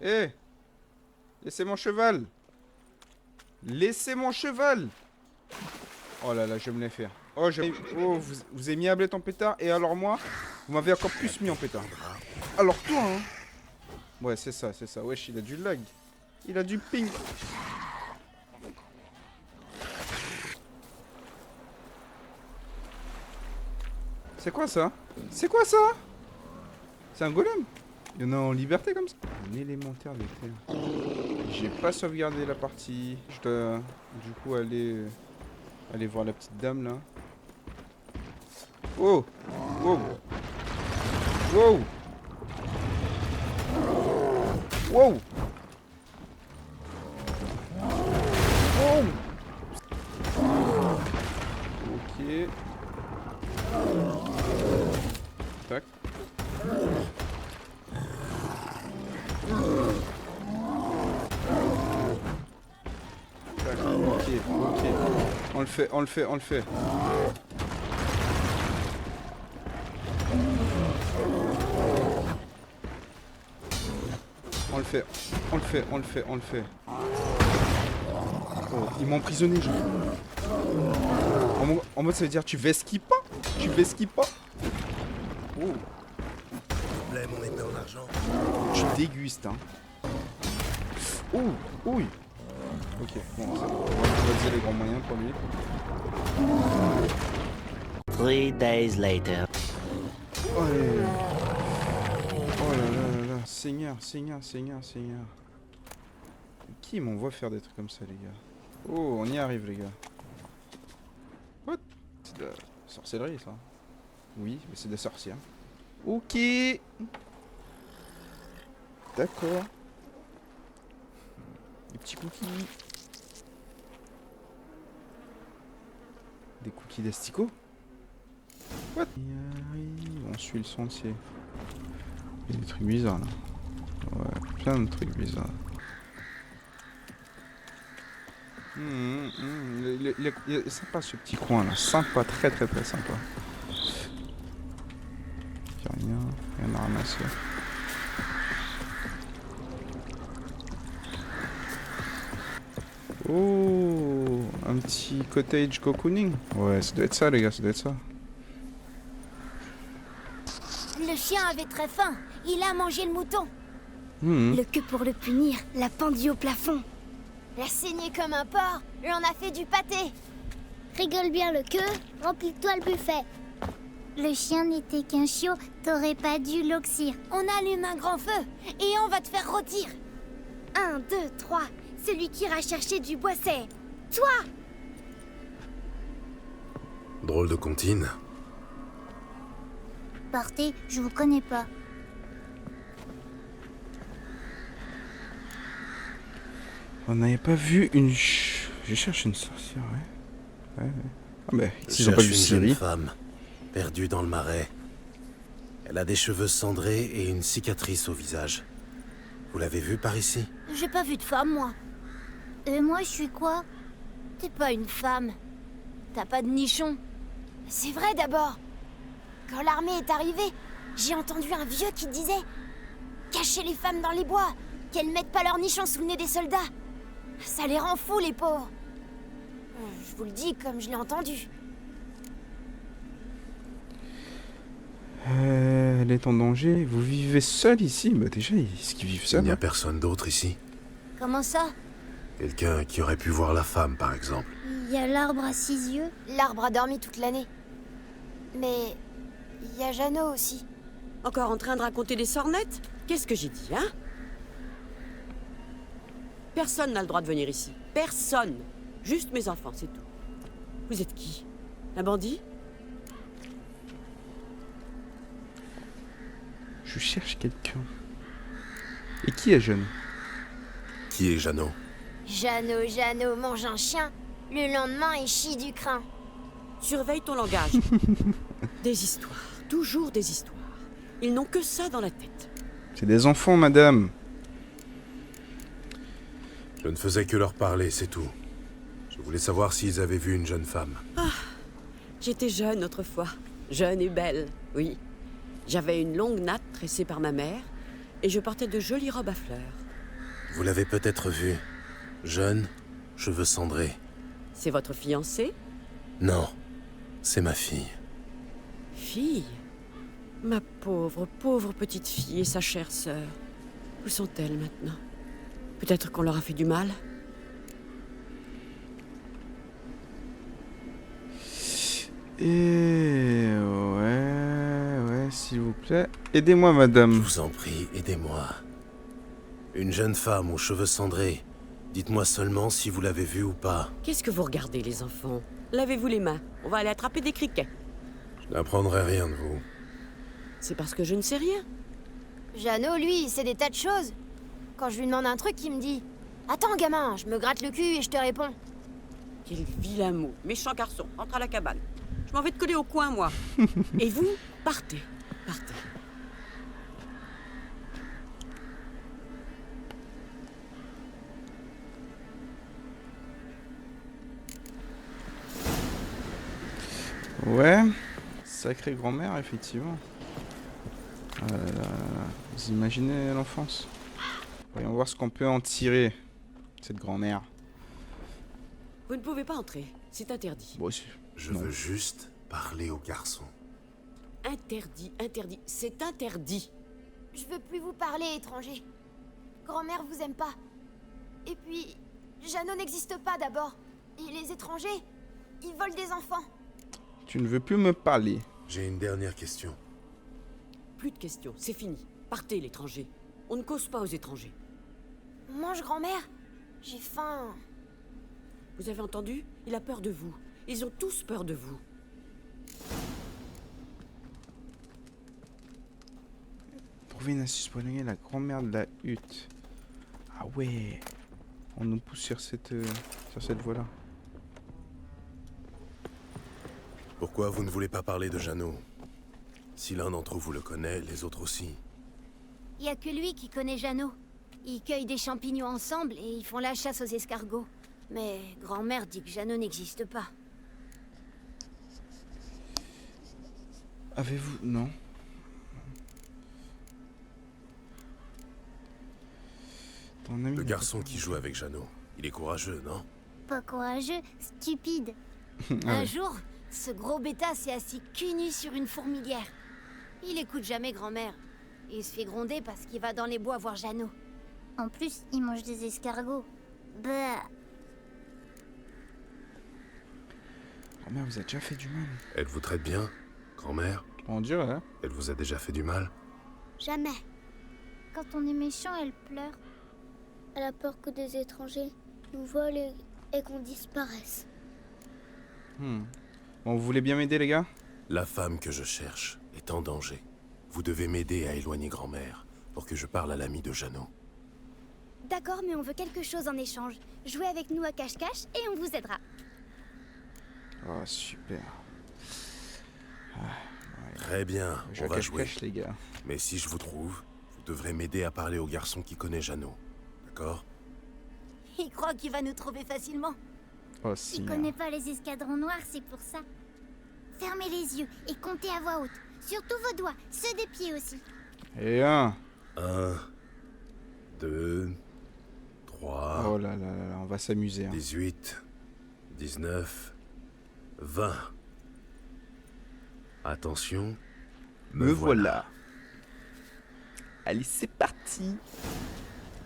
Eh, laissez mon cheval. Laissez mon cheval. Oh là là, je vais me les faire. Oh, vous avez mis à blé en pétard. Et alors moi, vous m'avez encore plus mis en pétard. Alors toi, hein. Ouais, c'est ça, c'est ça. Wesh, il a du lag. Il a du ping. C'est quoi ça? C'est quoi ça? C'est un golem? Il y en a en liberté comme ça? Un élémentaire de terre. J'ai pas sauvegardé la partie. Je dois du coup aller voir la petite dame là. Oh! Wow! Wow! Wow! Wow! Ok. Tac. Tac. Ok, ok. On le fait, on le fait, on le fait. On le fait, on le fait, on le fait, on le fait. Oh, ils m'ont emprisonné, genre. En mode, ça veut dire tu vesquis pas? Tu vesquis pas? Oh. Là, mon épée en argent. Tu dégustes, hein. Ouh, ouille. Ok, bon, on va utiliser les grands moyens pour lui. 3 days later. Oh là là là là, Seigneur, Seigneur, Seigneur, Seigneur. Qui m'envoie faire des trucs comme ça, les gars? Oh, on y arrive, les gars. What? C'est de la sorcellerie, ça. Oui, mais c'est des sorcières. Ok. D'accord. Des petits cookies. Des cookies d'asticots? What? On suit le sentier. Il y a des trucs bizarres là. Ouais, plein de trucs bizarres. Sympa ce petit coin là. Sympa, très très très sympa. Rien à ramasser. Oh, un petit cottage cocooning. Ouais, ça doit être ça les gars, ça doit être ça. Le chien avait très faim. Il a mangé le mouton. Mmh. Le queue pour le punir l'a pendu au plafond. L'a saigné comme un porc. L'en a fait du pâté. Rigole bien le queue, remplis-toi le buffet. Le chien n'était qu'un chiot, t'aurais pas dû l'oxyre. On allume un grand feu et on va te faire rôtir. 1, 2, 3. Celui qui ira chercher du bois, c'est toi. Drôle de comptine. Partez, je vous connais pas. On n'avait pas vu une... Je cherche une sorcière, ouais. Ouais. Ah bah, Je ils ont pas cherche vu une jeune Siri. femme, perdue dans le marais. Elle a des cheveux cendrés et une cicatrice au visage. Vous l'avez vue par ici? J'ai pas vu de femme, moi. Et moi, je suis quoi? T'es pas une femme. T'as pas de nichon. C'est vrai d'abord. Quand l'armée est arrivée, j'ai entendu un vieux qui disait « Cachez les femmes dans les bois, qu'elles mettent pas leur nichon sous le nez des soldats. Ça les rend fous, les pauvres. » Je vous le dis comme je l'ai entendu. Elle est en danger. Vous vivez seul ici? Bah déjà, est-ce qu'ils vivent Il seuls? n'y a personne d'autre ici. Comment ça? Quelqu'un qui aurait pu voir la femme, par exemple. Il y a l'arbre à 6 yeux. L'arbre a dormi toute l'année. Mais il y a Jeannot aussi. Encore en train de raconter des sornettes? Qu'est-ce que j'ai dit, hein? Personne n'a le droit de venir ici. Personne. Juste mes enfants, c'est tout. Vous êtes qui? Un bandit? Je cherche quelqu'un. Et qui est jeune? Qui est Jeannot? Jeannot mange un chien. Le lendemain, il chie du crin. Surveille ton langage. Des histoires. Toujours des histoires. Ils n'ont que ça dans la tête. C'est des enfants, madame. Je ne faisais que leur parler, c'est tout. Je voulais savoir s'ils avaient vu une jeune femme. J'étais jeune autrefois. Jeune et belle, oui. J'avais une longue natte tressée par ma mère et je portais de jolies robes à fleurs. Vous l'avez peut-être vu. Jeune, cheveux cendrés. C'est votre fiancée? Non, c'est ma fille. Fille? Ma pauvre, pauvre petite fille et sa chère sœur. Où sont-elles maintenant? Peut-être qu'on leur a fait du mal? Et ouais, s'il vous plaît. Aidez-moi, Je madame. vous en prie, aidez-moi. Une jeune femme aux cheveux cendrés. Dites-moi seulement si vous l'avez vue ou pas. Qu'est-ce que vous regardez, les enfants? Lavez-vous les mains. On va aller attraper des criquets. Je n'apprendrai rien de vous. C'est parce que je ne sais rien. Jeannot, lui, il sait des tas de choses. Quand je lui demande un truc, il me dit attends, gamin, je me gratte le cul et je te réponds. Quel vilain mot. Méchant garçon. Rentre à la cabane. Je m'en vais te coller au coin, moi. Et vous, partez. Partez. Ouais. Sacrée grand-mère, effectivement. Ah là là là là. Vous imaginez l'enfance? Voyons voir ce qu'on peut en tirer. Cette grand-mère. Vous ne pouvez pas entrer. C'est interdit. Bon, Je non. veux juste parler au garçon. Interdit, interdit. C'est interdit. Je veux plus vous parler, étranger. Grand-mère vous aime pas. Et puis, Jeannot n'existe pas d'abord. Et les étrangers, ils volent des enfants. Tu ne veux plus me parler. J'ai une dernière question. Plus de questions. C'est fini. Partez, l'étranger. On ne cause pas aux étrangers. On mange, grand-mère. J'ai faim. Vous avez entendu? Il a peur de vous. Ils ont tous peur de vous. Trouver une astuce pour éloigner la grand-mère de la hutte. Ah ouais. On nous pousse sur cette voie-là. Pourquoi vous ne voulez pas parler de Jeannot? Si l'un d'entre vous le connaît, les autres aussi. Y a que lui qui connaît Jeannot. Ils cueillent des champignons ensemble et ils font la chasse aux escargots. Mais grand-mère dit que Jeannot n'existe pas. Avez-vous... Non. Ton ami Le n'a garçon pas- qui joue avec Jeannot. Il est courageux, non? Pas courageux, stupide. Ah Un ouais. jour, ce gros bêta s'est assis cul nu sur une fourmilière. Il écoute jamais grand-mère. Il se fait gronder parce qu'il va dans les bois voir Jeannot. En plus, il mange des escargots. Bah, Grand-mère vous a déjà fait du mal. Elle vous traite bien, grand-mère? On dirait, hein. Elle vous a déjà fait du mal? jamais. Quand on est méchant, elle pleure. Elle a peur que des étrangers nous volent et qu'on disparaisse. Bon, vous voulez bien m'aider, les gars? La femme que je cherche est en danger. Vous devez m'aider à éloigner grand-mère pour que je parle à l'ami de Jeannot. D'accord, mais on veut quelque chose en échange. Jouez avec nous à cache-cache et on vous aidera. Oh, super. Très bien, Je on va jouer. cache-cache, les gars. Mais si je vous trouve, vous devrez m'aider à parler au garçon qui connaît Jeannot. D'accord? Il croit qu'il va nous trouver facilement. Oh, si. Il connaît pas les escadrons noirs, c'est pour ça. Fermez les yeux et comptez à voix haute. Surtout vos doigts, ceux des pieds aussi. Et un. 1, 2, 3, Oh là là là là, on va s'amuser. Hein. 18, 19, 20. Attention. Me voilà. Allez, c'est parti.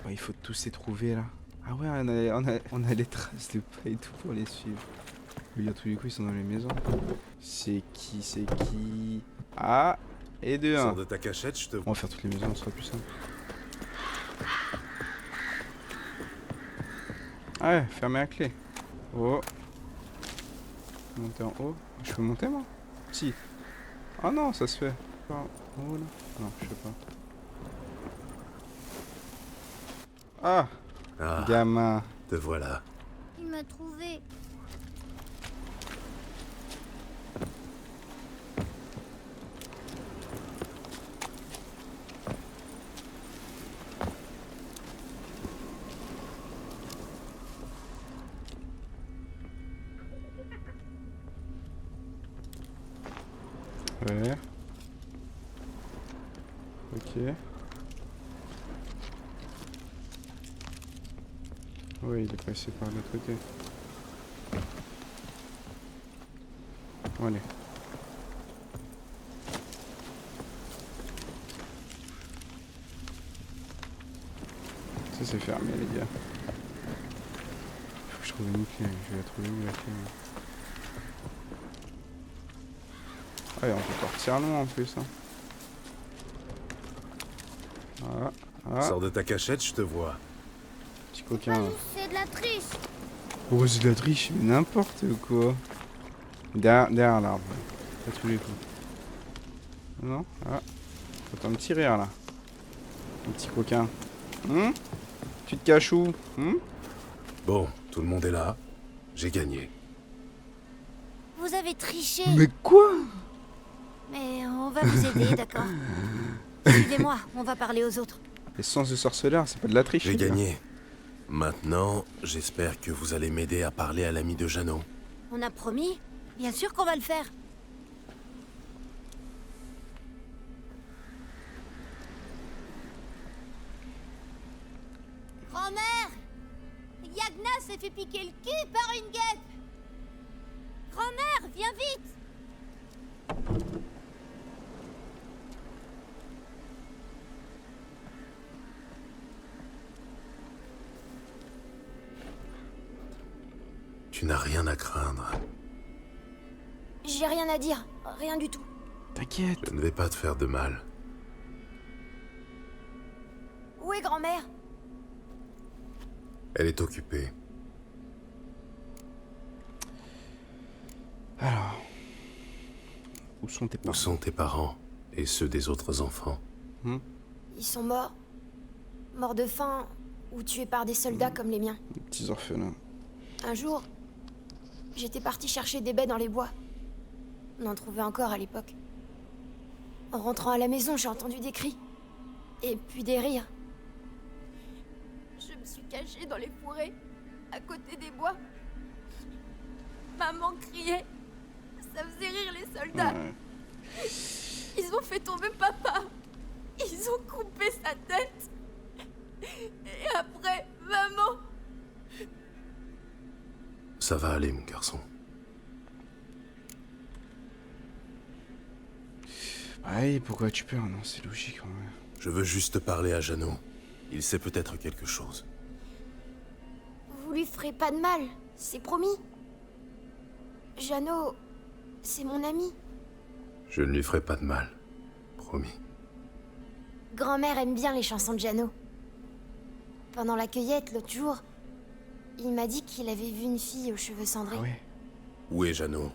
Oh, il faut tous les trouver, là. Ah ouais, on a les traces de pas et tout pour les suivre. Oui, à tous les coups, ils sont dans les maisons. C'est qui? Ah, et de Sors 1. de ta cachette, je te... On va faire toutes les maisons, ce sera plus simple. Ah ouais, fermez la clé. Oh. Monter en haut. Je peux monter, moi? Si. Ah non, ça se fait. Pas en haut, là? Non, je sais pas. Ah, Ah, gamin. te voilà. Il m'a trouvé. Ouais. Ok. Oui, il est passé par l'autre côté. Bon, allez. Ça c'est fermé les gars. Faut que je trouve une clé. Je vais la trouver où la clé? Ah, et on peut partir loin en plus. Hein. Voilà. Ah, Sors de ta cachette, je te vois. petit coquin. Là. C'est de la triche. Oh, c'est de la triche, mais n'importe quoi. Derrière l'arbre. À tous les coups. Non? Ah. Faut un petit rire là. Un petit coquin. Tu te caches où? Bon, tout le monde est là. J'ai gagné. Vous avez triché. Mais quoi? Mais on va vous aider, d'accord? Suivez-moi, on va parler aux autres. L'essence de sorceleur, c'est pas de la triche. J'ai les gars. gagné. Maintenant, j'espère que vous allez m'aider à parler à l'ami de Jeannot. On a promis? Bien sûr qu'on va le faire. Grand-mère! Yagna s'est fait piquer le cul par une guêpe! Grand-mère, viens vite! Tu n'as rien à craindre. J'ai rien à dire, rien du tout. T'inquiète. Je ne vais pas te faire de mal. Où est grand-mère? Elle est occupée. Alors. Où sont tes Où parents? sont tes parents et ceux des autres enfants? Ils sont morts. Morts de faim ou tués par des soldats comme les miens. Les petits orphelins. Un jour, j'étais partie chercher des baies dans les bois. On en trouvait encore à l'époque. En rentrant à la maison, j'ai entendu des cris. Et puis des rires. Je me suis cachée dans les fourrés, à côté des bois. Maman criait. Ça faisait rire les soldats. Ouais. Ils ont fait tomber papa. Ils ont coupé sa tête. Et après, maman. Ça va aller, mon garçon. Ouais, pourquoi tu pleures? Non, c'est logique quand même. Je veux juste parler à Jeannot. Il sait peut-être quelque chose. Vous lui ferez pas de mal, c'est promis. Jeannot, c'est mon ami. Je ne lui ferai pas de mal. Promis. Grand-mère aime bien les chansons de Jeannot. Pendant la cueillette, l'autre jour, il m'a dit qu'il avait vu une fille aux cheveux cendrés. Ah ouais. Où est Jeannot?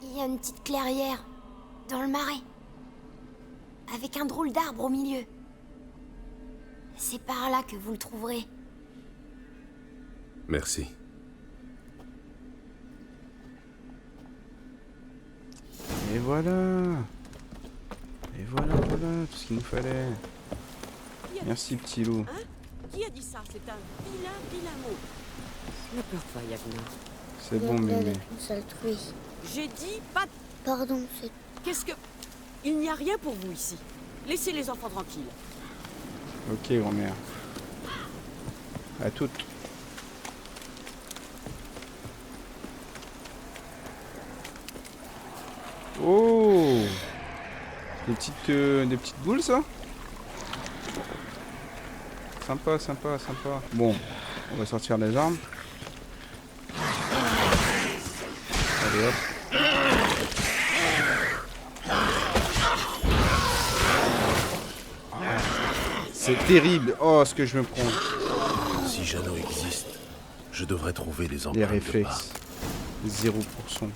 Il y a une petite clairière, dans le marais. Avec un drôle d'arbre au milieu. C'est par là que vous le trouverez. Merci. Et voilà. Et voilà, voilà, tout ce qu'il nous fallait. Merci, petit loup. Hein? Qui a dit ça? C'est un vilain mot. Ne pleure pas, Yagna. C'est bon, Regardez mémé. avec une sale truie. J'ai dit pas de... Pardon, c'est... Qu'est-ce que... Il n'y a rien pour vous ici. Laissez les enfants tranquilles. Ok, grand-mère. À toutes. Oh! Des petites boules, ça? Sympa, sympa, sympa. Bon, on va sortir les armes. Allez, hop. C'est terrible. Oh, ce que je me prends. Si Jeannot existe, je devrais trouver les empreintes Les de réflexes. 0%.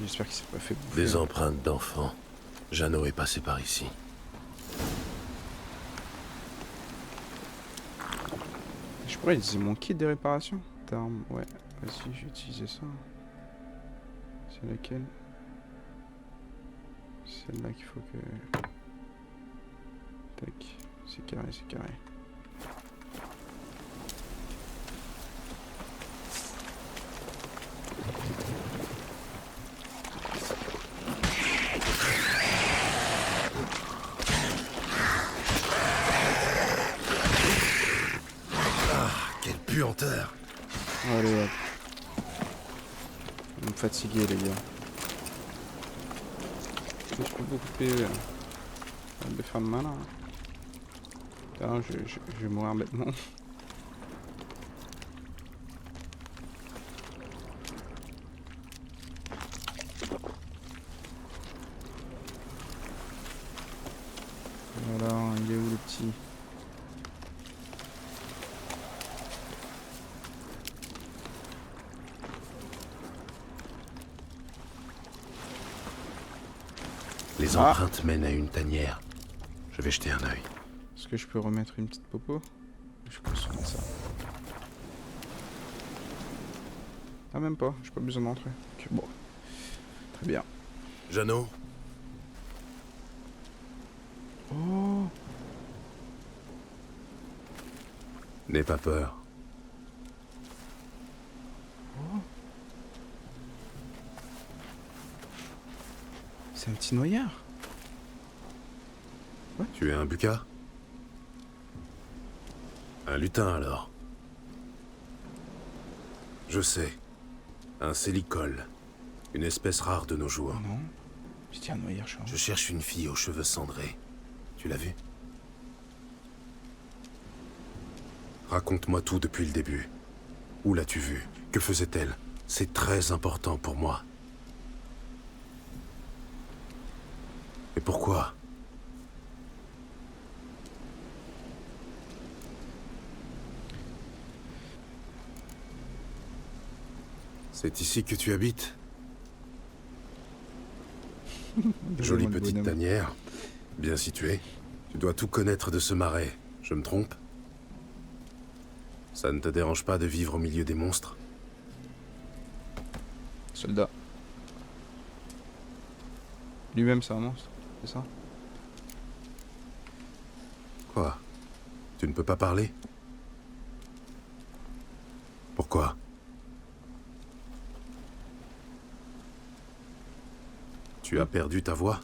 J'espère qu'il s'est pas fait bouffer. Des empreintes d'enfants. Jeannot est passé par ici. Je pourrais utiliser mon kit de réparation d'armes. Ouais, vas-y, je vais utiliser ça. C'est laquelle? Celle-là qu'il faut que... Tac, c'est carré, c'est carré. puanteur. Allez hop. Vous me fatiguez les gars. Je peux beaucoup de faire de malin. Putain, je vais mourir bêtement. Voilà, il est où le petit? Les empreintes mènent à une tanière. Je vais jeter un œil. Est-ce que je peux remettre une petite popo? Je peux sûrement ça. Ah même pas, j'ai pas besoin d'entrer. Ok, bon. Très bien. Jeannot, Oh, n'aie pas peur. c'est un petit noyard. Tu es un buka? Un lutin alors. Je sais. Un célicole. Une espèce rare de nos jours. Non. Petit un noyard, je Je cherche une fille aux cheveux cendrés. Tu l'as vue? Raconte-moi tout depuis le début. Où l'as-tu vue? Que faisait-elle? C'est très important pour moi. Et pourquoi? C'est ici que tu habites? Jolie petite tanière, bien située. Tu dois tout connaître de ce marais, je me trompe? Ça ne te dérange pas de vivre au milieu des monstres? Soldat. Lui-même, c'est un monstre, c'est ça? Quoi? Tu ne peux pas parler? Pourquoi? Tu as perdu ta voix?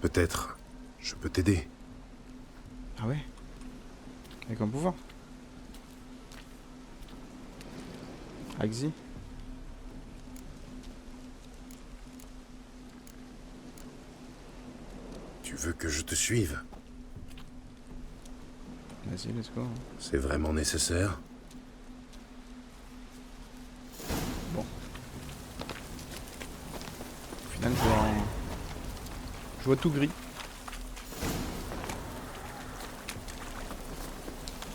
Peut-être je peux t'aider. Ah ouais? Avec un pouvoir? Axi? Tu veux que je te suive? Vas-y, let's go. C'est vraiment nécessaire? Bon. Au final, je vois tout gris.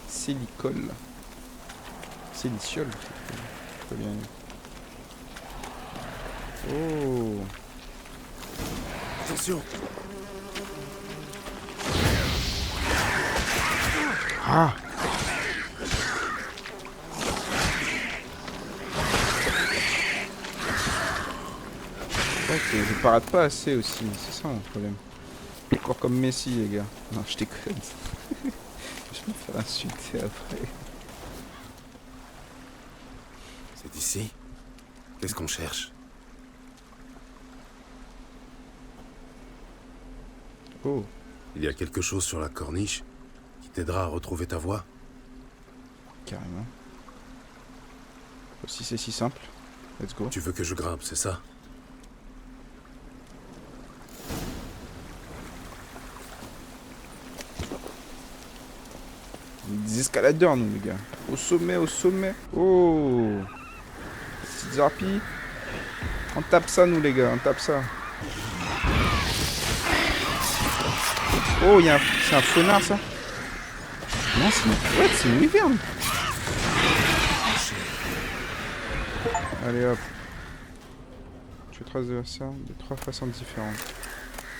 Célicole. Céliciole. Je peux bien. Oh. Attention! Ah. Ouais, je parade pas assez aussi, c'est ça mon problème. Encore comme Messi les gars. Non, je déconne. Je vais me faire insulter après. C'est ici? Qu'est-ce qu'on cherche? Oh, Il y a quelque chose sur la corniche qui t'aidera à retrouver ta voix? carrément. Si c'est si simple, let's go. Tu veux que je grimpe, c'est ça? Des escaladeurs nous les gars. Au sommet, au sommet. Oh. Petites harpies. On tape ça nous les gars, on tape ça. Oh, c'est un faunard ça? Non, c'est une wyvern. Allez hop. Tu traces de ça de 3 façons différentes.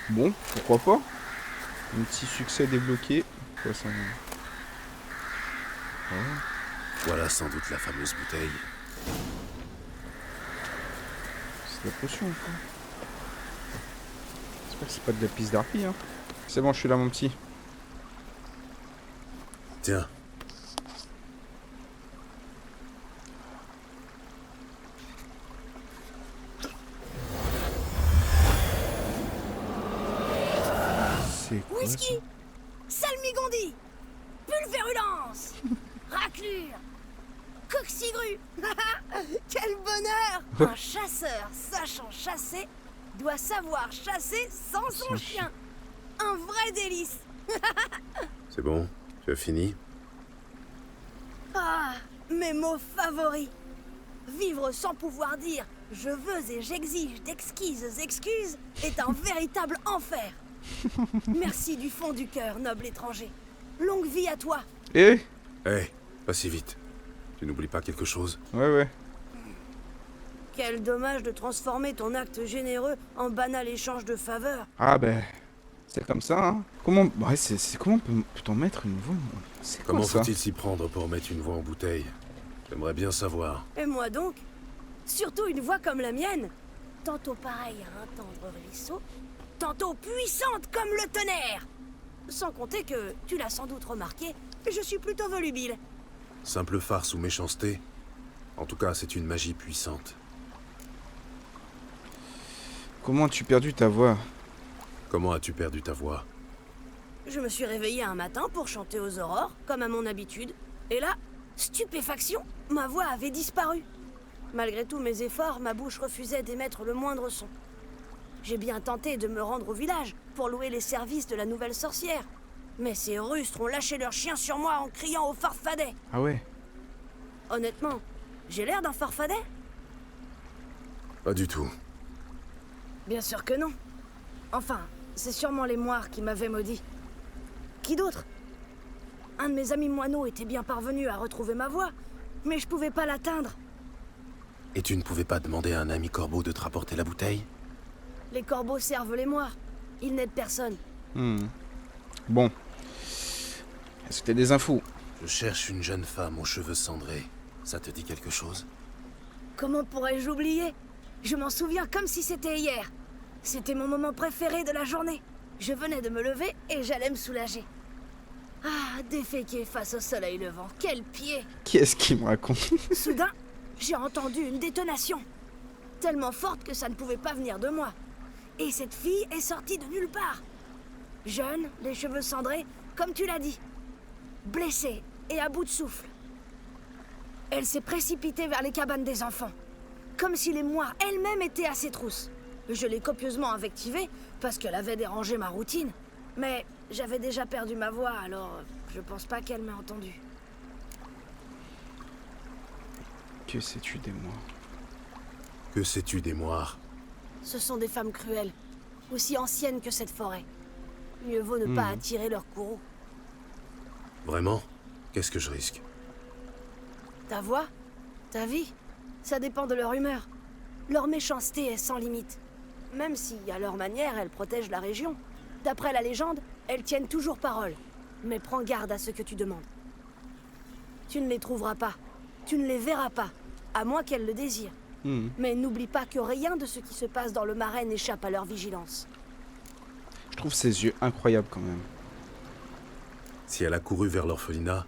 Bon, pourquoi pas? Un petit succès débloqué. Quoi ça? Ouais. Voilà sans doute la fameuse bouteille. C'est de la potion quoi. J'espère que c'est pas de la piste d'harpie hein. C'est bon, je suis là mon petit. Tiens. C'est quoi Whisky! Salmigondi! Pulvérulence. Raclure. Coxigru. Quel bonheur. Un chasseur sachant chasser doit savoir chasser sans son chien. Un vrai délice. C'est bon? Tu as fini? Ah, mes mots favoris. Vivre sans pouvoir dire « je veux et j'exige d'exquises excuses » est un véritable enfer. Merci du fond du cœur, noble étranger. Longue vie à toi. Eh? Hé, pas si vite. Tu n'oublies pas quelque chose? Ouais. Quel dommage de transformer ton acte généreux en banal échange de faveurs. Ah ben, c'est comme ça, hein. Comment... Ouais, comment peut-on mettre une voix? C'est quoi Comment ça? faut-il s'y prendre pour mettre une voix en bouteille? J'aimerais bien savoir. Et moi donc? Surtout une voix comme la mienne. Tantôt pareille à un tendre ruisseau, tantôt puissante comme le tonnerre. Sans compter que, tu l'as sans doute remarqué, je suis plutôt volubile. Simple farce ou méchanceté? En tout cas, c'est une magie puissante. Comment as-tu perdu ta voix? Comment as-tu perdu ta voix? Je me suis réveillée un matin pour chanter aux aurores, comme à mon habitude. Et là, stupéfaction, ma voix avait disparu. Malgré tous mes efforts, ma bouche refusait d'émettre le moindre son. J'ai bien tenté de me rendre au village pour louer les services de la nouvelle sorcière. Mais ces rustres ont lâché leurs chiens sur moi en criant au farfadet. Ah ouais? Honnêtement, j'ai l'air d'un farfadet? Pas du tout. Bien sûr que non. Enfin, c'est sûrement les moires qui m'avaient maudit. Qui d'autre? Un de mes amis moineaux était bien parvenu à retrouver ma voix, mais je pouvais pas l'atteindre. Et tu ne pouvais pas demander à un ami corbeau de te rapporter la bouteille? Les corbeaux servent les moires. Ils n'aident personne. Bon. Est-ce que t'as des infos? Je cherche une jeune femme aux cheveux cendrés. Ça te dit quelque chose? Comment pourrais-je oublier? Je m'en souviens comme si c'était hier. C'était mon moment préféré de la journée. Je venais de me lever et j'allais me soulager. Ah, déféqué face au soleil levant. Quel pied! Qui est-ce qui me raconte? Soudain, j'ai entendu une détonation. Tellement forte que ça ne pouvait pas venir de moi. Et cette fille est sortie de nulle part. Jeune, les cheveux cendrés, comme tu l'as dit. Blessée et à bout de souffle. Elle s'est précipitée vers les cabanes des enfants. Comme si les moires elles-mêmes étaient à ses trousses. Je l'ai copieusement invectivée parce qu'elle avait dérangé ma routine. Mais j'avais déjà perdu ma voix, alors je pense pas qu'elle m'ait entendu. Que sais-tu des mois? Que sais-tu des moires? Ce sont des femmes cruelles, aussi anciennes que cette forêt. Mieux vaut ne pas attirer leur courroux. Vraiment? Qu'est-ce que je risque? Ta voix, ta vie, ça dépend de leur humeur. Leur méchanceté est sans limite. Même si, à leur manière, elles protègent la région. D'après la légende, elles tiennent toujours parole. Mais prends garde à ce que tu demandes. Tu ne les trouveras pas. Tu ne les verras pas, à moins qu'elles le désirent. Mais n'oublie pas que rien de ce qui se passe dans le marais n'échappe à leur vigilance. Je trouve ses yeux incroyables quand même. Si elle a couru vers l'orphelinat,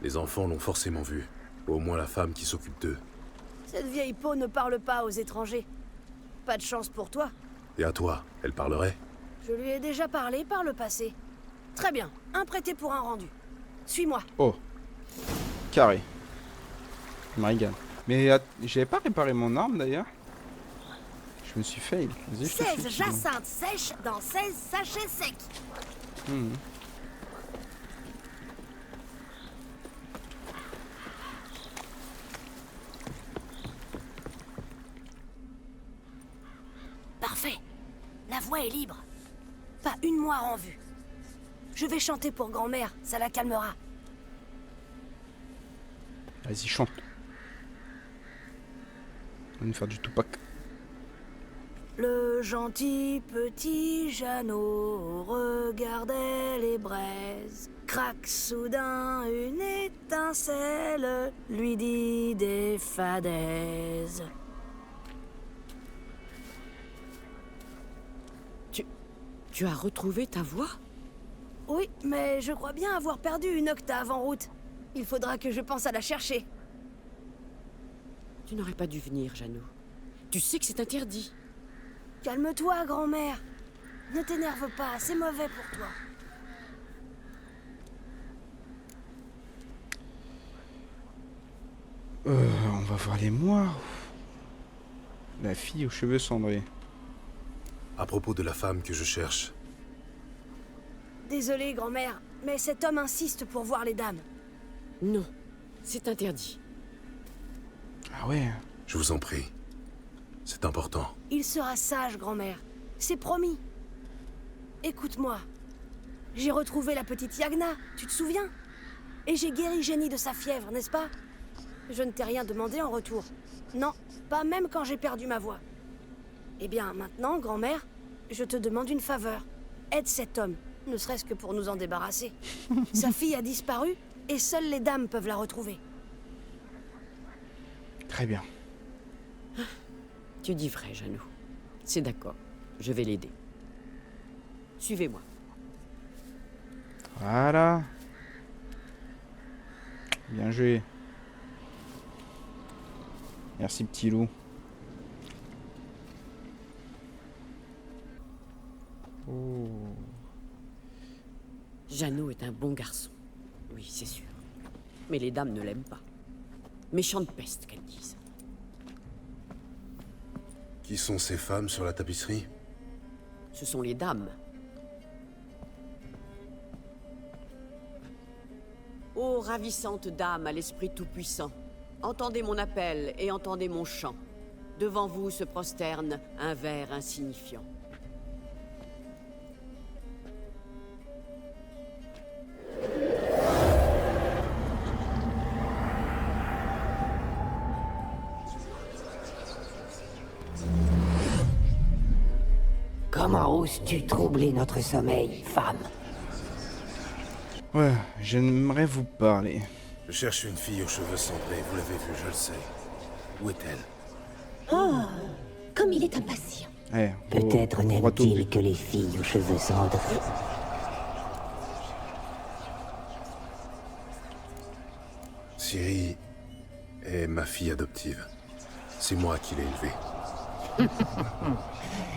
les enfants l'ont forcément vue. Ou au moins la femme qui s'occupe d'eux. Cette vieille peau ne parle pas aux étrangers. Pas de chance pour toi. Et à toi, elle parlerait? Je lui ai déjà parlé par le passé. Très bien, un prêté pour un rendu. Suis-moi. Oh. Carré. Je me régale. Mais j'avais pas réparé mon arme d'ailleurs. Je me suis fail. Vas-y, je te 16 suis, jacinthes sèches dans 16 sachets secs. Parfait. La voie est libre. Pas une moire en vue. Je vais chanter pour grand-mère, ça la calmera. Vas-y, chante. On va nous faire du Tupac. Le gentil petit Jeannot regardait les braises. Crac, soudain, une étincelle lui dit des fadaises. Tu as retrouvé ta voix? Oui, mais je crois bien avoir perdu une octave en route. Il faudra que je pense à la chercher. Tu n'aurais pas dû venir, Jeannot. Tu sais que c'est interdit. Calme-toi, grand-mère. Ne t'énerve pas, c'est mauvais pour toi. On va voir les moires. La fille aux cheveux cendrés. À propos de la femme que je cherche, Désolée, grand-mère, mais cet homme insiste pour voir les dames. Non, c'est interdit. Ah ouais. je vous en prie. C'est important. Il sera sage, grand-mère. C'est promis. Écoute-moi. J'ai retrouvé la petite Yagna, tu te souviens? Et j'ai guéri Jenny de sa fièvre, n'est-ce pas? Je ne t'ai rien demandé en retour. Non, pas même quand j'ai perdu ma voix. Eh bien, maintenant, grand-mère, je te demande une faveur. Aide cet homme, ne serait-ce que pour nous en débarrasser. Sa fille a disparu, et seules les dames peuvent la retrouver. Très bien. Tu dis vrai, Janou. C'est d'accord. Je vais l'aider. Suivez-moi. Voilà. Bien joué. Merci, petit loup. Oh. Janou est un bon garçon. Oui, c'est sûr. Mais les dames ne l'aiment pas. Méchante peste, qu'elles disent. Qui sont ces femmes sur la tapisserie? Ce sont les dames. Ô ravissante dame à l'esprit tout-puissant, entendez mon appel et entendez mon chant. Devant vous se prosterne un ver insignifiant. Comment oses-tu troubler notre sommeil, femme? Ouais, j'aimerais vous parler. Je cherche une fille aux cheveux cendrés, vous l'avez vue, je le sais. Où est-elle? Oh, comme il est impatient. Eh, Peut-être droit au n'aime-t-il but. que les filles aux cheveux cendrés. Ciri est ma fille adoptive. C'est moi qui l'ai élevée.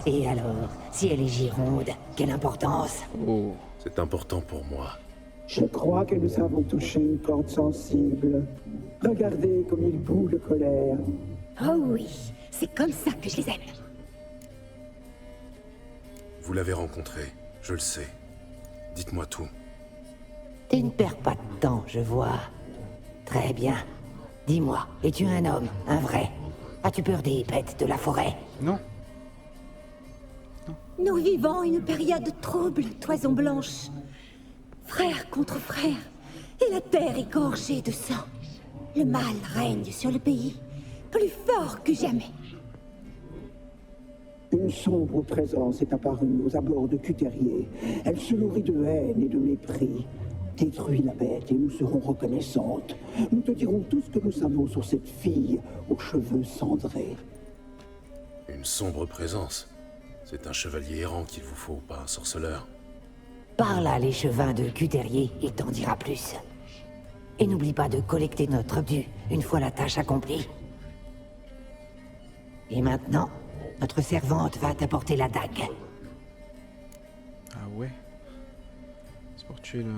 Et alors, si elle est gironde, quelle importance? Oh. C'est important pour moi. Je crois que nous avons touché une corde sensible. Regardez comme il bout de colère. Oh oui, c'est comme ça que je les aime. Vous l'avez rencontrée, je le sais. Dites-moi tout. Tu ne perds pas de temps, je vois. Très bien. Dis-moi, es-tu un homme, un vrai? As-tu peur des bêtes de la forêt? Non. Nous vivons une période trouble, Toison Blanche. Frère contre frère, et la terre est gorgée de sang. Le mal règne sur le pays, plus fort que jamais. Une sombre présence est apparue aux abords de Cuterier. Elle se nourrit de haine et de mépris. Détruis la bête et nous serons reconnaissantes. Nous te dirons tout ce que nous savons sur cette fille aux cheveux cendrés. Une sombre présence. C'est un chevalier errant qu'il vous faut, pas un sorceleur. Parle à l'échevin de Cuterier, il t'en dira plus. Et n'oublie pas de collecter notre dû une fois la tâche accomplie. Et maintenant, notre servante va t'apporter la dague. Ah ouais. C'est pour tuer le...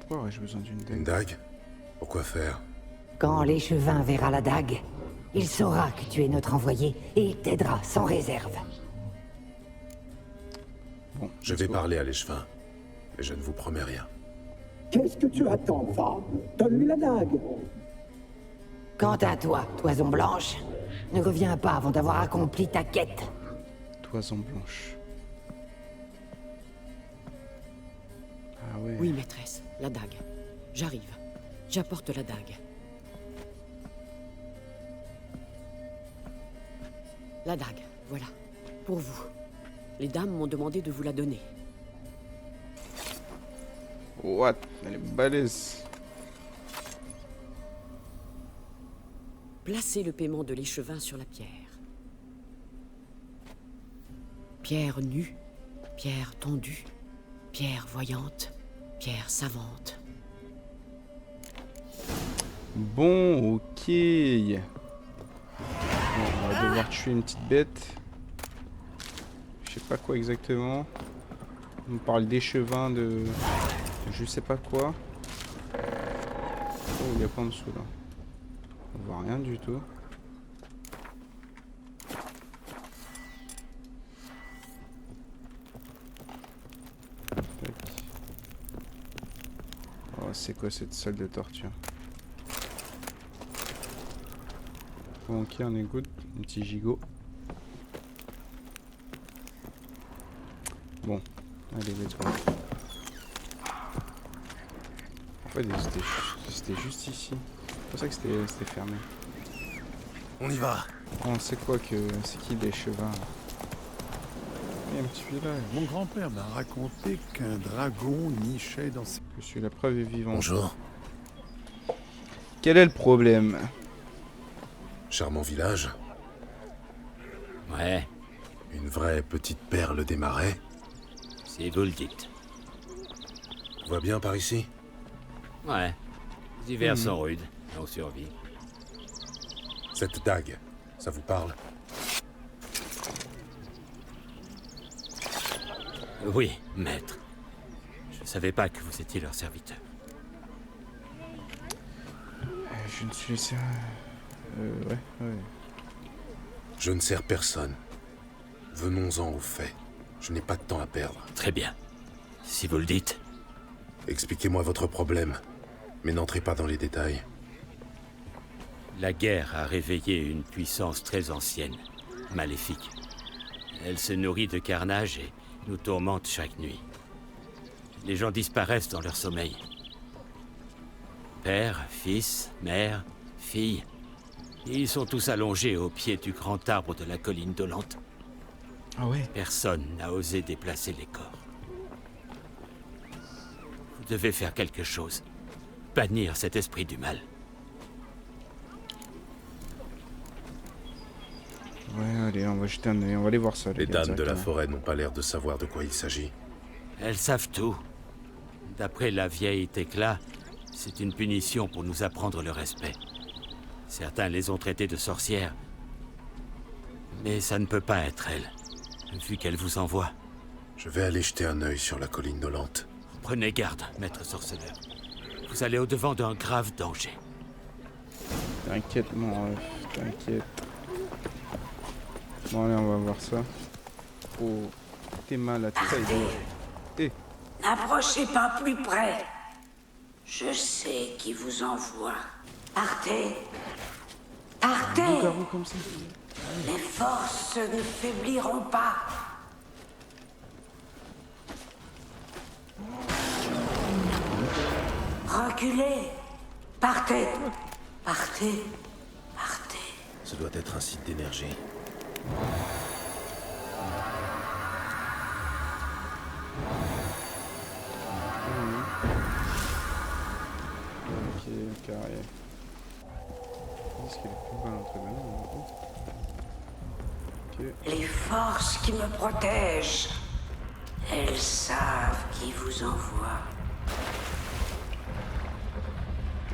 Pourquoi aurais-je besoin d'une Une dague? dague? Pourquoi faire? Quand l'échevin verra la dague, il saura que tu es notre envoyé et il t'aidera sans réserve. Bon, Je let's vais go. parler à l'échevin, mais je ne vous promets rien. Qu'est-ce que tu attends, femme? Donne-lui la dague. Quant à toi, Toison Blanche, ne reviens pas avant d'avoir accompli ta quête. Toison blanche. Ah ouais. Oui, maîtresse, la dague. J'arrive. J'apporte la dague. La dague, voilà. Pour vous. Les dames m'ont demandé de vous la donner. What? Elle est balèze. Placez le paiement de l'échevin sur la pierre. Pierre nue, pierre tondue, pierre voyante, pierre savante. Bon, ok. Bon, on va devoir tuer une petite bête. Je sais pas quoi exactement. On me parle d'échevin de je sais pas quoi. Oh, il y a pas en dessous là. On voit rien du tout. Tac. Oh, c'est quoi cette salle de torture? Ok, on est good. Un petit gigot. Bon, allez, let's go. En fait, c'était juste ici. C'est pour ça que c'était fermé. On y va. On sait quoi que... C'est qui les chevins? Il y a un petit village. Mon grand-père m'a raconté qu'un dragon nichait dans ses... Je suis la preuve vivante. Bonjour. Quel est le problème? Charmant village. Ouais, Une vraie petite perle des marais. si vous le dites. Tout va bien par ici? Ouais, les hivers sont rudes, on survit. Cette dague, ça vous parle? Oui, maître. Je savais pas que vous étiez leur serviteur. Je ne suis... ouais. Je ne sers personne. Venons-en aux faits. Je n'ai pas de temps à perdre. Très bien. Si vous le dites. Expliquez-moi votre problème, mais n'entrez pas dans les détails. La guerre a réveillé une puissance très ancienne, maléfique. Elle se nourrit de carnage et nous tourmente chaque nuit. Les gens disparaissent dans leur sommeil. Père, fils, mère, fille. Ils sont tous allongés au pied du grand arbre de la colline dolente. Ah ouais? Personne n'a osé déplacer les corps. Vous devez faire quelque chose. Bannir cet esprit du mal. Ouais, allez, on va jeter un œil, on va aller voir ça. Les gars, dames de la directement. forêt n'ont pas l'air de savoir de quoi il s'agit. Elles savent tout. D'après la vieille Thécla, c'est une punition pour nous apprendre le respect. Certains les ont traitées de sorcières. Mais ça ne peut pas être elles, vu qu'elle vous envoie. Je vais aller jeter un œil sur la colline dolente. Prenez garde, maître sorceleur. Vous allez au-devant d'un grave danger. T'inquiète, mon ref, t'inquiète. Bon, allez, on va voir ça. Oh, t'es mal à taille. Eh, N'approchez pas plus près. Je sais qui vous envoie. Partez. Partez. garou comme ça. Les forces ne faibliront pas. Reculez. Partez. Partez. Partez. Ce doit être un site d'énergie. Ok, carré. Est-ce qu'il est plus bas l'entraînement? Ok. Les forces qui me protègent. Elles savent qui vous envoie.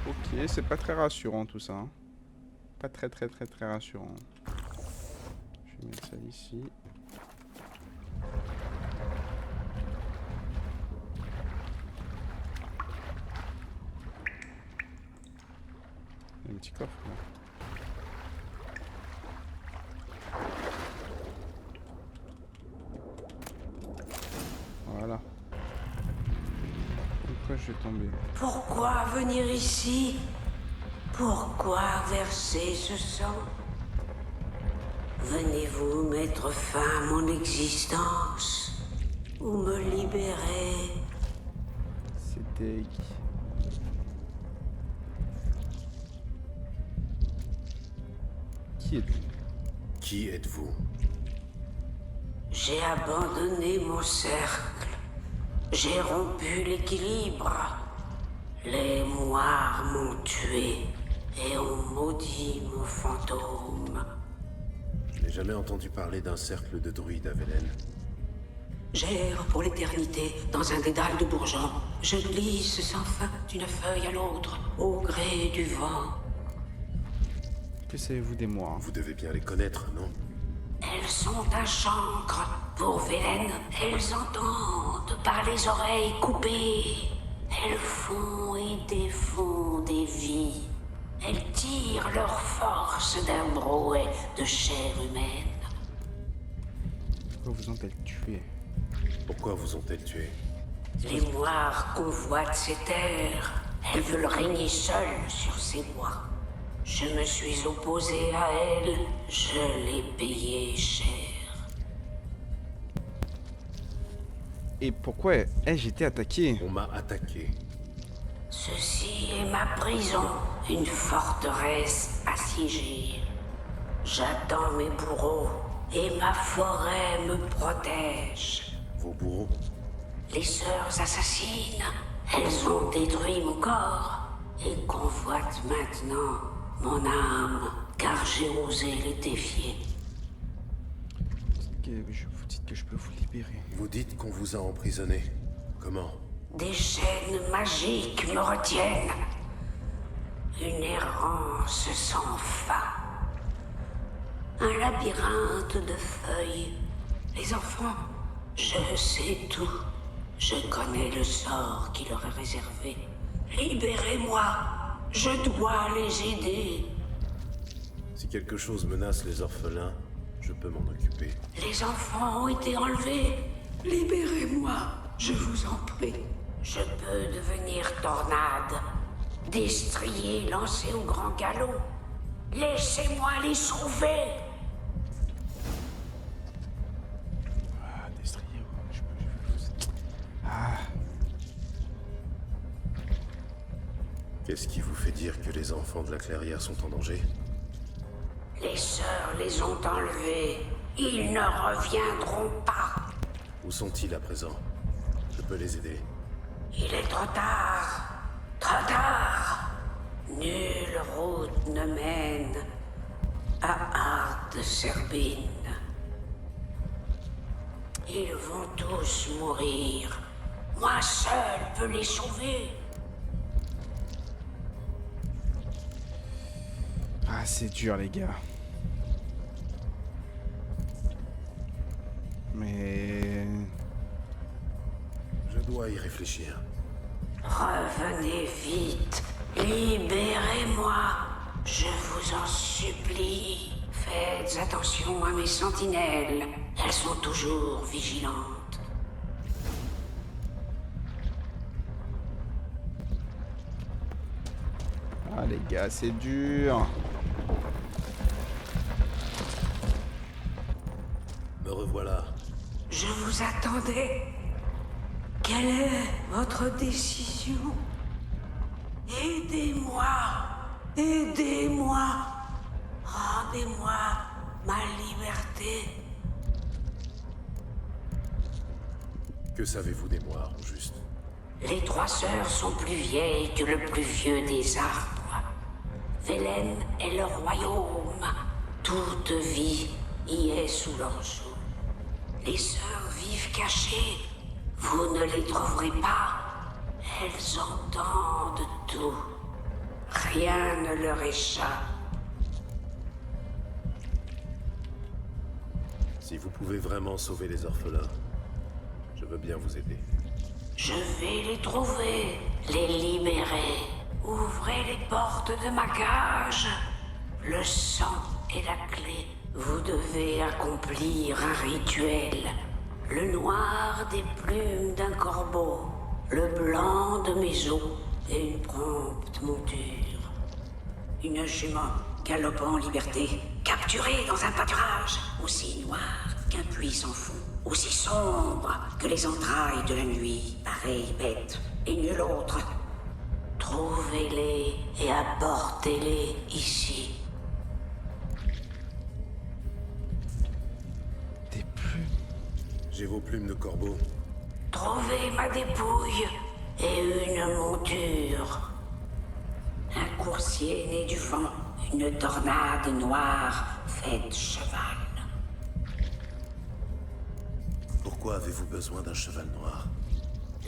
Ok, c'est pas très rassurant tout ça. Hein. Pas très rassurant. Je vais mettre ça ici. Il y a un petit coffre là. Voilà. Pourquoi je vais tomber? Pourquoi venir ici? Pourquoi verser ce sang? Venez-vous mettre fin à mon existence? Ou me libérer? C'est deg. Qui êtes-vous? Qui êtes-vous? J'ai abandonné mon cercle. J'ai rompu l'équilibre. Les moires m'ont tué et ont maudit mon fantôme. Je n'ai jamais entendu parler d'un cercle de druides à Velen. J'erre pour l'éternité dans un dédale de bourgeons. Je glisse sans fin d'une feuille à l'autre, au gré du vent. Que savez-vous des moires? Vous devez bien les connaître, non? Elles sont un chancre pour Velen. Elles entendent par les oreilles coupées. Elles font et défont des vies. Elles tirent leur force d'un brouet de chair humaine. Pourquoi vous ont-elles tué? Pourquoi vous ont-elles tué? Les moires convoitent ces terres. Elles veulent régner seules sur ces bois. Je me suis opposé à elles. Je l'ai payé cher. Et pourquoi ai-je été attaqué? On m'a attaqué. Ceci est ma prison, une forteresse assiégée. J'attends mes bourreaux et ma forêt me protège. Vos bourreaux? Les sœurs assassines, elles ont détruit mon corps et convoitent maintenant mon âme, car j'ai osé les défier. Vous dites que je peux vous libérer. Vous dites qu'on vous a emprisonné. Comment? Des chaînes magiques me retiennent. Une errance sans fin. Un labyrinthe de feuilles. Les enfants, je sais tout. Je connais le sort qui leur est réservé. Libérez-moi. Je dois les aider. Si quelque chose menace les orphelins, je peux m'en occuper. Les enfants ont été enlevés. Libérez-moi, je vous en prie. Je peux devenir tornade, destrier lancé au grand galop. Laissez-moi les sauver. Ah, destrier, je peux... Ah. Qu'est-ce qui vous fait dire que les enfants de la clairière sont en danger? Les sœurs les ont enlevés. Ils ne reviendront pas. Où sont-ils à présent? Je peux les aider. Il est trop tard. Trop tard. Nulle route ne mène à Ard de Serbine. Ils vont tous mourir. Moi seul peux les sauver. Ah, c'est dur, les gars. Mais... Je dois y réfléchir. Revenez vite. Libérez-moi. Je vous en supplie. Faites attention à mes sentinelles. Elles sont toujours vigilantes. Ah, les gars, c'est dur. Me revoilà. Je vous attendais. Quelle est votre décision? Aidez-moi. Aidez-moi. Rendez-moi ma liberté. Que savez-vous des moires, au juste? Les trois sœurs sont plus vieilles que le plus vieux des arbres. Velen est leur royaume. Toute vie y est sous leur joug. Les sœurs vivent cachées. Vous ne les trouverez pas. Elles entendent tout. Rien ne leur échappe. Si vous pouvez vraiment sauver les orphelins, je veux bien vous aider. Je vais les trouver, les libérer. Ouvrez les portes de ma cage. Le sang est la clé. Vous devez accomplir un rituel. Le noir des plumes d'un corbeau, le blanc de mes os et une prompte monture. Une jument galopant en liberté, capturée dans un pâturage aussi noir qu'un puits sans fond, aussi sombre que les entrailles de la nuit, pareille bête et nulle autre. Trouvez-les et apportez-les ici. J'ai vos plumes de corbeau. Trouvez ma dépouille et une monture. Un coursier né du vent, une tornade noire faite cheval. Pourquoi avez-vous besoin d'un cheval noir?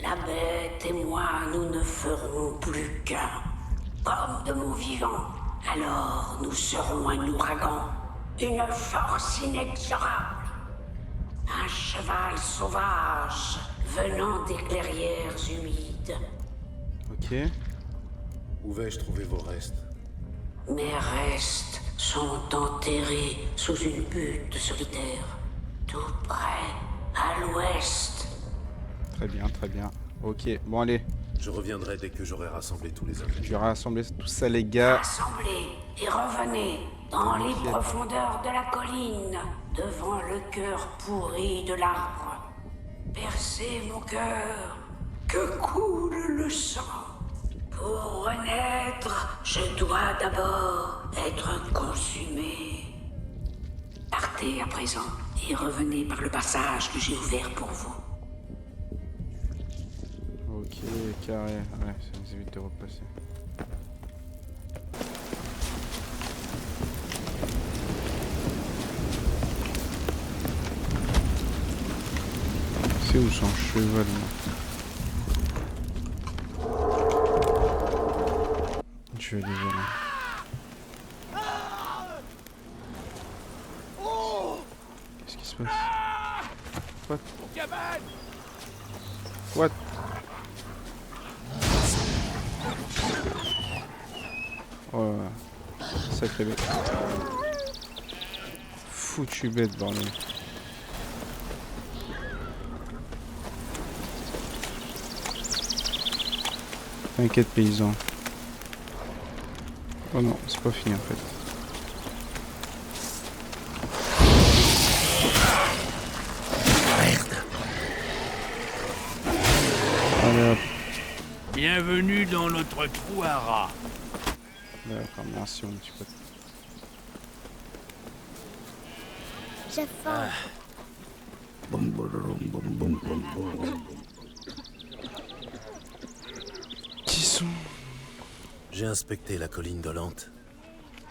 La bête et moi, nous ne ferons plus qu'un. Comme de mon vivant. Alors nous serons un ouragan. Une force inexorable. Un cheval sauvage venant des clairières humides. Ok. Où vais-je trouver vos restes? Mes restes sont enterrés sous une butte solitaire, tout près, à l'ouest. Très bien, très bien. Ok, bon allez. Je reviendrai dès que j'aurai rassemblé tous les objets. Je vais rassembler tout ça, les gars. Rassemblez et revenez dans les Ok. profondeurs de la colline, devant le cœur pourri de l'arbre. Percez mon cœur, que coule le sang. Pour renaître, je dois d'abord être consumé. Partez à présent et revenez par le passage que j'ai ouvert pour vous. Ok, carré. Ouais, ça nous évite de repasser. C'est où son cheval, moi? Je vais aller voir là. Qu'est-ce qui se passe? What? What? Oh, sacré bête. Foutu bête, bordel. T'inquiète, paysan. Oh non, c'est pas fini en fait. Merde. Allez hop. Bienvenue dans notre trou à rats. D'accord, merci mon petit pote. J'ai faim. Qui sont? J'ai inspecté la colline dolente.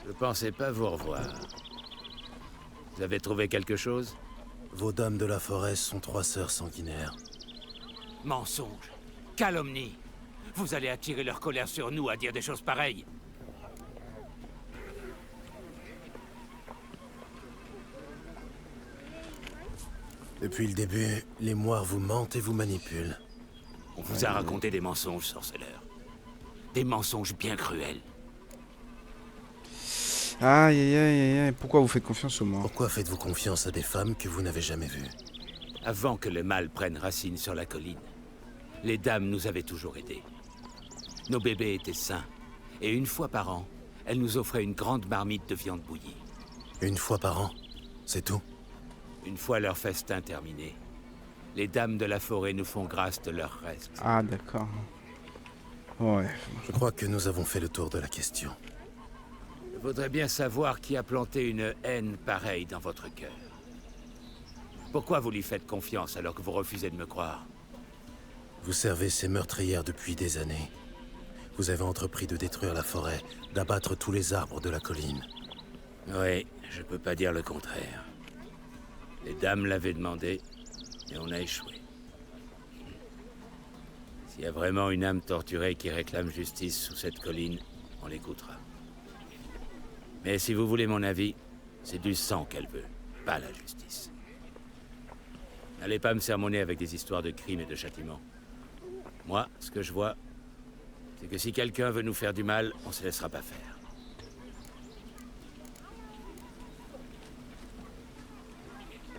Je pensais pas vous revoir. Vous avez trouvé quelque chose? Vos dames de la forêt sont 3 sœurs sanguinaires. Mensonge. Calomnie. Vous allez attirer leur colère sur nous à dire des choses pareilles. Depuis le début, les moires vous mentent et vous manipulent. On vous a raconté des mensonges, sorceleur. Des mensonges bien cruels. Aïe aïe aïe aïe aïe, pourquoi vous faites confiance aux morts? Pourquoi faites-vous confiance à des femmes que vous n'avez jamais vues? Avant que le mal prenne racine sur la colline, les dames nous avaient toujours aidés. Nos bébés étaient sains, et une fois par an, elles nous offraient une grande marmite de viande bouillie. Une fois par an? C'est tout? Une fois leur festin terminé, les dames de la forêt nous font grâce de leurs restes. Ah d'accord. Ouais. Je crois que nous avons fait le tour de la question. Je voudrais bien savoir qui a planté une haine pareille dans votre cœur. Pourquoi vous lui faites confiance alors que vous refusez de me croire? Vous servez ces meurtrières depuis des années. Vous avez entrepris de détruire la forêt, d'abattre tous les arbres de la colline. Oui, je peux pas dire le contraire. Les dames l'avaient demandé, et on a échoué. S'il y a vraiment une âme torturée qui réclame justice sous cette colline, on l'écoutera. Mais si vous voulez mon avis, c'est du sang qu'elle veut, pas la justice. N'allez pas me sermonner avec des histoires de crimes et de châtiments. Moi, ce que je vois, c'est que si quelqu'un veut nous faire du mal, on se laissera pas faire.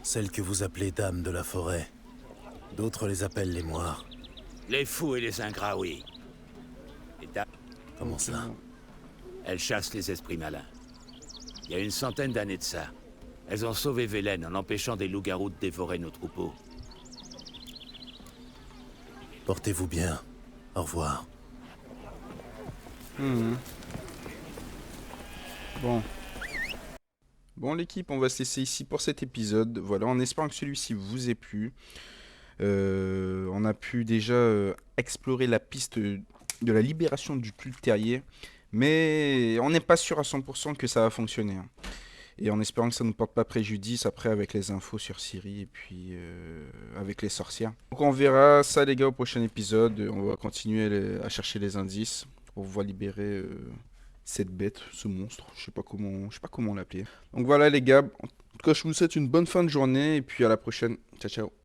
Celles que vous appelez dames de la forêt. D'autres les appellent les moires. Les fous et les ingrats, oui. Les dames, Comment ça? elles chassent les esprits malins. Il y a une centaine d'années de ça, elles ont sauvé Velen en empêchant des loups-garous de dévorer nos troupeaux. Portez-vous bien. Au revoir. Bon. Bon l'équipe, on va se laisser ici pour cet épisode. Voilà, en espérant que celui-ci vous ait plu. On a pu déjà explorer la piste de la libération du culte terrier. Mais on n'est pas sûr à 100% que ça va fonctionner. Hein. Et en espérant que ça ne nous porte pas préjudice après avec les infos sur Ciri et puis avec les sorcières. Donc on verra ça les gars au prochain épisode. On va continuer à chercher les indices pour pouvoir libérer cette bête, ce monstre. Je sais pas comment l'appeler. Donc voilà les gars. En tout cas je vous souhaite une bonne fin de journée et puis à la prochaine. Ciao ciao.